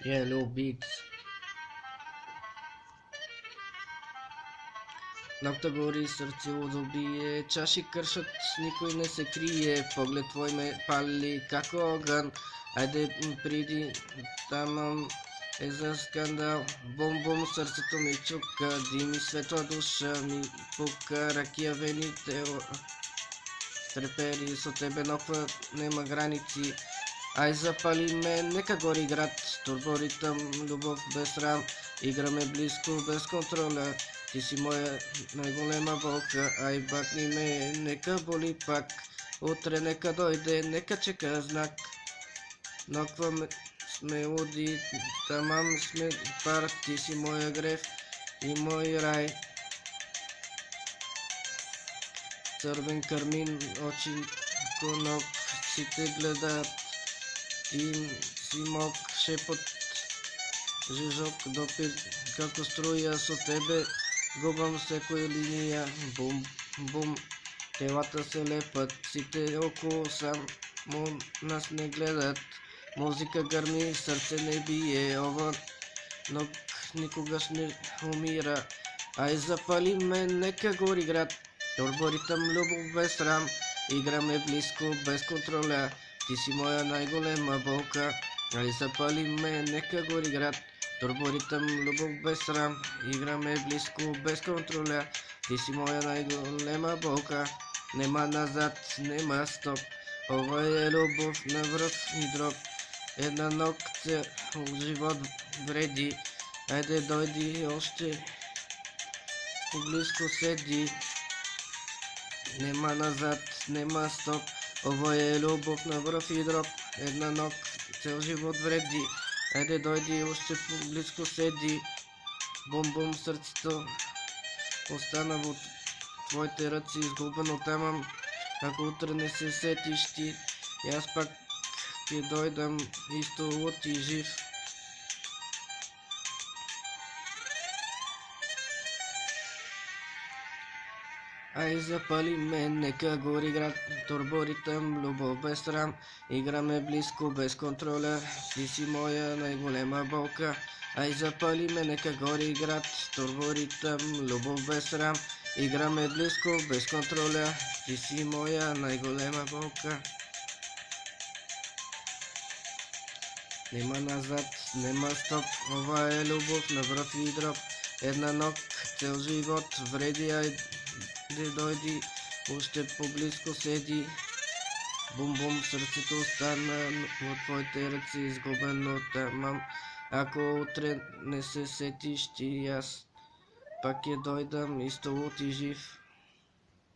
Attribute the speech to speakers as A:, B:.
A: Yellow Beats. Нокта гори, сърце удобие, чаши кършат, никой не се крие, поглед твой ме пали как огън. Айде приди, тамам е за скандал, бум-бум, сърцето ми чука, дими светла душа ми пука, ракия вените трепери, со тебе ноква нема граници. Ай запали ме, нека гори град, турборитъм, любов без рам, играме близко, без контроля. Ти си моя най-голема болка, ай бакни ме, нека боли пак. Утре нека дойде, нека чека знак. Ноква сме луди, тамам сме пар, ти си моя грев и мой рай. Цървен кармин, очи конок, си те гледат. И си мок шепот, жижок допир, како струя со тебе, губам секоја линија, бум, бум, телата се лепат, сите околу само нас не гледат, музика грми, срце не бие, ова ног никогаш не умира, ай запали ме, нека гори град, турборитъм, любов без срам, играме близко, без контроля. Ти си моя най-голема болка, ай запали ме, нека гори град, турборитъм, любов без срам, играме близко, без контроля. Ти си моя най-голема болка, нема назад, нема стоп, ова е любов на връв и дроб. Една нокта живот вреди, айде дойди още, поблизко седи. Нема назад, нема стоп, ovo je любов на връв и дроб. Една ног цел живот вреди, айде дойди още близко седи. Бум-бум, сърцето остана в твоите ръци, изгубено тамам. Ако утре не се сетиш ти, и аз пак ти дойдам исто луд и жив. Ай запали ме, нека гори град, турборитъм, любов без срам, играме близко, без контроля, ти си моя най-голема болка. Ай запали ме, нека гори град, турборитъм, любов без срам, играме близко, без контроля, ти си моя най-голема болка. Нема назад, нема стоп, ова е любов на връв и дроб. Една ног, цел живот вреди, айде дойди, още поблизко седи. Бум-бум, сърцето остана в твоите ръци, изгубено тамам. Ако утре не се сетиш ти, аз пак дойдам исто луд и жив.